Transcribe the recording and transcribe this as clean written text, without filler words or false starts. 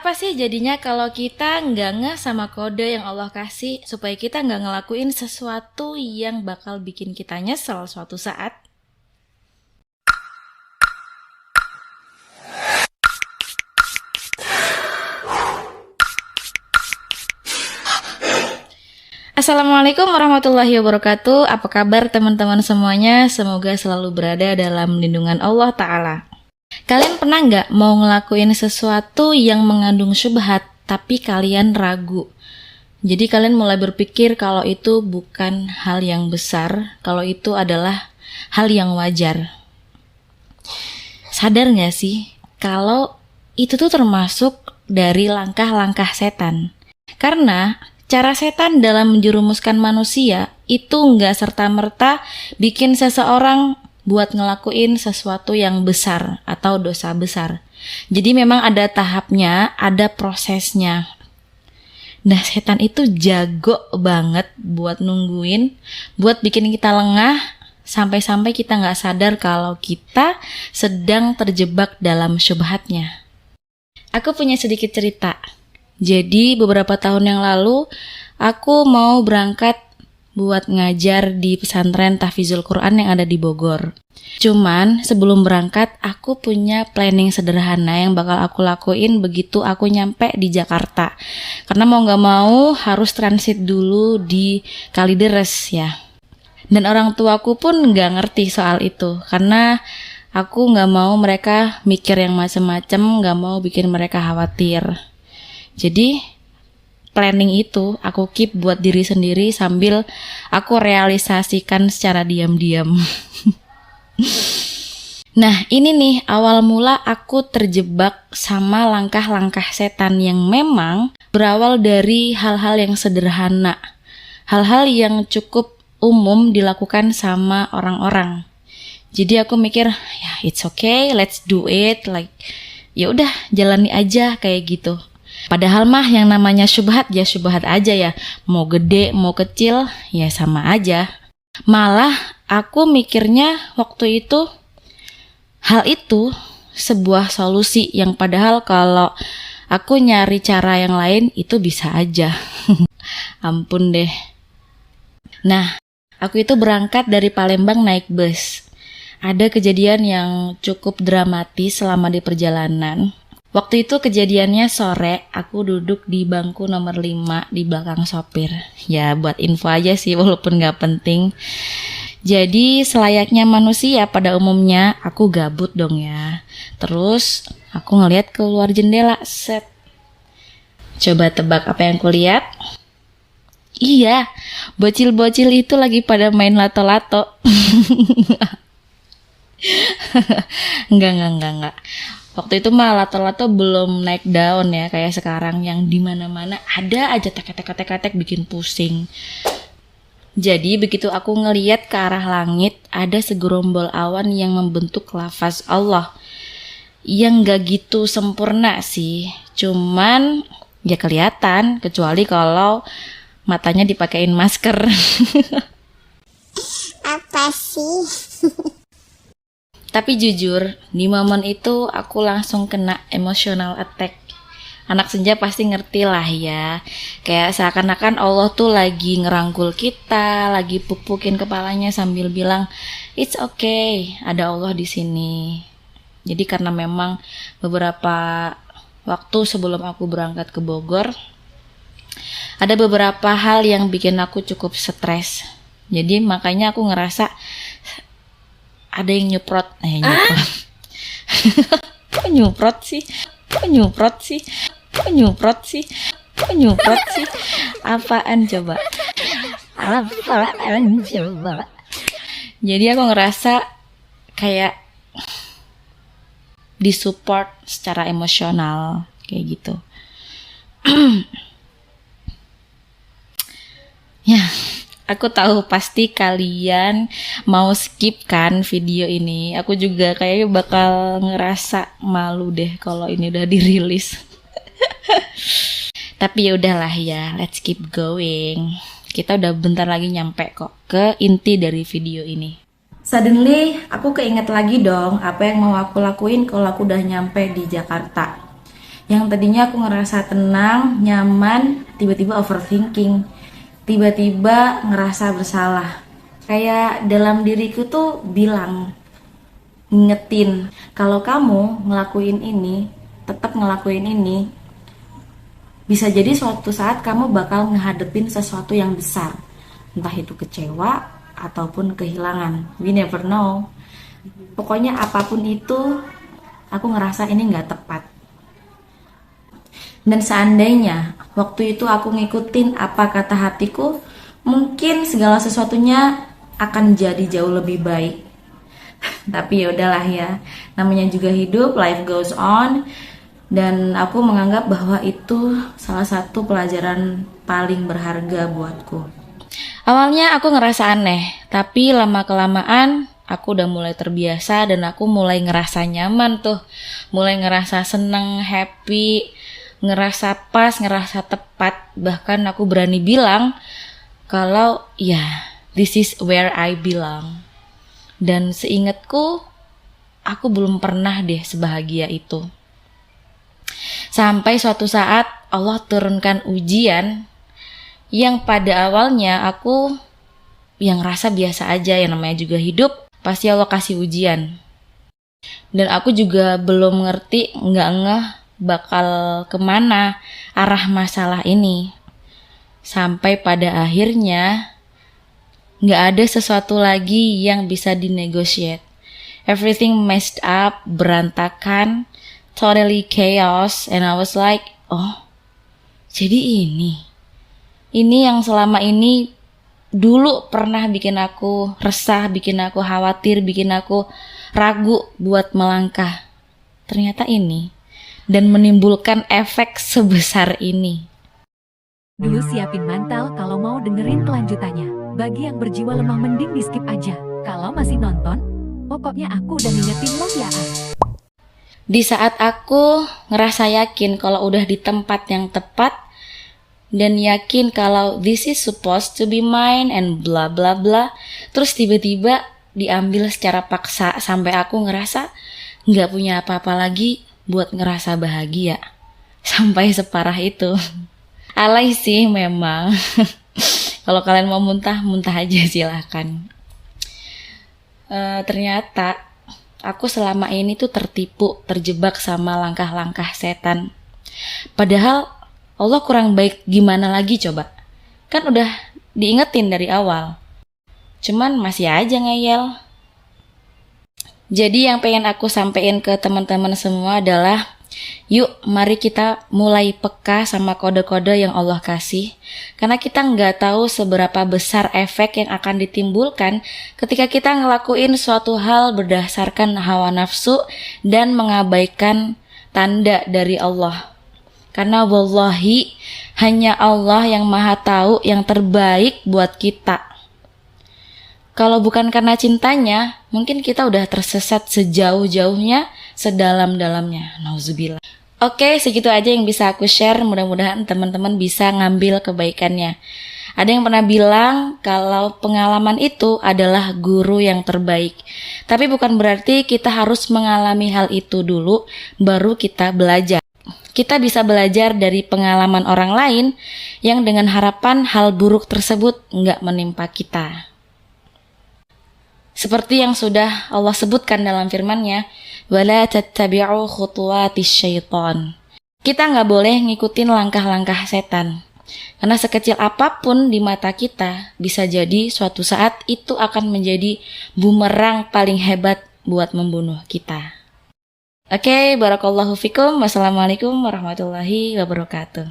Apa sih jadinya kalau kita nggak ngeh sama kode yang Allah kasih supaya kita nggak ngelakuin sesuatu yang bakal bikin kita nyesel suatu saat? Assalamualaikum warahmatullahi wabarakatuh. Apa kabar teman-teman semuanya? Semoga selalu berada dalam lindungan Allah Ta'ala. Kalian pernah nggak mau ngelakuin sesuatu yang mengandung syubhat tapi kalian ragu? Jadi kalian mulai berpikir kalau itu bukan hal yang besar, kalau itu adalah hal yang wajar. Sadar nggak sih kalau itu tuh termasuk dari langkah-langkah setan? Karena cara setan dalam menjerumuskan manusia itu nggak serta-merta bikin seseorang buat ngelakuin sesuatu yang besar atau dosa besar. Jadi memang ada tahapnya, ada prosesnya. Nah, setan itu jago banget buat nungguin, buat bikin kita lengah, sampai-sampai kita nggak sadar kalau kita sedang terjebak dalam syubhatnya. Aku punya sedikit cerita. Jadi beberapa tahun yang lalu aku mau berangkat buat ngajar di pesantren Tahfizul Quran yang ada di Bogor. Cuman sebelum berangkat aku punya planning sederhana yang bakal aku lakuin begitu aku nyampe di Jakarta. Karena mau gak mau harus transit dulu di Kalideres ya. Dan orang tuaku pun gak ngerti soal itu karena aku gak mau mereka mikir yang macem-macem, gak mau bikin mereka khawatir. Jadi planning itu aku keep buat diri sendiri sambil aku realisasikan secara diam-diam. Nah ini nih awal mula aku terjebak sama langkah-langkah setan yang memang berawal dari hal-hal yang sederhana. Hal-hal yang cukup umum dilakukan sama orang-orang. Jadi aku mikir ya it's okay, let's do it, like ya udah jalani aja kayak gitu. Padahal mah yang namanya syubhat ya syubhat aja ya. Mau gede, mau kecil, ya sama aja. Malah aku mikirnya waktu itu hal itu sebuah solusi yang padahal kalau aku nyari cara yang lain itu bisa aja. Ampun deh. Nah, aku itu berangkat dari Palembang naik bus. Ada kejadian yang cukup dramatis selama di perjalanan. Waktu itu kejadiannya sore, aku duduk di bangku nomor 5 di belakang sopir. Ya buat info aja sih walaupun gak penting. Jadi selayaknya manusia pada umumnya aku gabut dong ya. Terus aku ngeliat keluar jendela, set. Coba tebak apa yang kulihat? Iya, bocil-bocil itu lagi pada main lato-lato. Enggak. Waktu itu mah lato-lato belum naik daun ya kayak sekarang yang di mana-mana ada aja tek-tek bikin pusing. Jadi begitu aku ngeliat ke arah langit ada segerombol awan yang membentuk lafaz Allah. Yang gak gitu sempurna sih. Cuman ya kelihatan kecuali kalau matanya dipakein masker. Apa sih? Tapi jujur, di momen itu aku langsung kena emotional attack. Anak senja pasti ngerti lah ya. Kayak seakan-akan Allah tuh lagi ngerangkul kita, lagi pupukin kepalanya sambil bilang, "It's okay, ada Allah di sini." Jadi karena memang beberapa waktu sebelum aku berangkat ke Bogor, ada beberapa hal yang bikin aku cukup stres. Jadi makanya aku ngerasa ada yang nyuprot. Kok nyuprot sih? Apaan coba? Jadi aku ngerasa kayak disupport secara emosional kayak gitu. Ya, aku tahu pasti kalian mau skip kan video ini. Aku juga kayaknya bakal ngerasa malu deh kalau ini udah dirilis. Tapi ya udahlah ya, let's keep going. Kita udah bentar lagi nyampe kok ke inti dari video ini. Suddenly aku keinget lagi dong apa yang mau aku lakuin kalau aku udah nyampe di Jakarta. Yang tadinya aku ngerasa tenang, nyaman, tiba-tiba overthinking. Tiba-tiba ngerasa bersalah. Kayak dalam diriku tuh bilang, ngingetin, kalau kamu ngelakuin ini, tetap ngelakuin ini, bisa jadi suatu saat kamu bakal ngehadepin sesuatu yang besar. Entah itu kecewa ataupun kehilangan. We never know. Pokoknya apapun itu, aku ngerasa ini nggak tepat. Dan seandainya waktu itu aku ngikutin apa kata hatiku, mungkin segala sesuatunya akan jadi jauh lebih baik. Tapi ya udahlah ya, namanya juga hidup, life goes on. Dan aku menganggap bahwa itu salah satu pelajaran paling berharga buatku. Awalnya aku ngerasa aneh, tapi lama-kelamaan aku udah mulai terbiasa dan aku mulai ngerasa nyaman tuh. Mulai ngerasa seneng, happy, ngerasa pas, ngerasa tepat. Bahkan aku berani bilang kalau ya, this is where I belong. Dan seingatku, aku belum pernah deh sebahagia itu. Sampai suatu saat Allah turunkan ujian yang pada awalnya aku yang ngerasa biasa aja, yang namanya juga hidup, pasti Allah kasih ujian. Dan aku juga belum ngerti, nggak ngeh bakal kemana arah masalah ini. Sampai pada akhirnya nggak ada sesuatu lagi yang bisa dinegosiate. Everything messed up, berantakan, totally chaos, and I was like, oh, jadi ini yang selama ini dulu pernah bikin aku resah, bikin aku khawatir, bikin aku ragu buat melangkah. Ternyata ini, dan menimbulkan efek sebesar ini. Dulu siapin mantel kalau mau dengerin kelanjutannya. Bagi yang berjiwa lemah mending di skip aja. Kalau masih nonton, pokoknya aku udah ngingetin lo ya. Di saat aku ngerasa yakin kalau udah di tempat yang tepat, dan yakin kalau this is supposed to be mine and bla bla bla, terus tiba-tiba diambil secara paksa sampai aku ngerasa nggak punya apa-apa lagi buat ngerasa bahagia. Sampai separah itu. Alay sih memang. Kalau kalian mau muntah, muntah aja silahkan. Ternyata aku selama ini tuh tertipu, terjebak sama langkah-langkah setan. Padahal Allah kurang baik gimana lagi coba? Kan udah diingetin dari awal. Cuman masih aja ngeyel. Jadi yang pengen aku sampein ke teman-teman semua adalah, yuk mari kita mulai peka sama kode-kode yang Allah kasih. Karena kita nggak tahu seberapa besar efek yang akan ditimbulkan ketika kita ngelakuin suatu hal berdasarkan hawa nafsu dan mengabaikan tanda dari Allah. Karena wallahi hanya Allah yang maha tahu yang terbaik buat kita. Kalau bukan karena cintanya, mungkin kita udah tersesat sejauh-jauhnya, sedalam-dalamnya. Nauzubillah. Oke, segitu aja yang bisa aku share. Mudah-mudahan teman-teman bisa ngambil kebaikannya. Ada yang pernah bilang kalau pengalaman itu adalah guru yang terbaik. Tapi bukan berarti kita harus mengalami hal itu dulu, baru kita belajar. Kita bisa belajar dari pengalaman orang lain yang dengan harapan hal buruk tersebut nggak menimpa kita. Seperti yang sudah Allah sebutkan dalam firman-Nya, wala tattabi'u khutuwatis syaitan. Kita nggak boleh ngikutin langkah-langkah setan. Karena sekecil apapun di mata kita, bisa jadi suatu saat itu akan menjadi bumerang paling hebat buat membunuh kita. Oke, barakallahu fikum. Wassalamualaikum warahmatullahi wabarakatuh.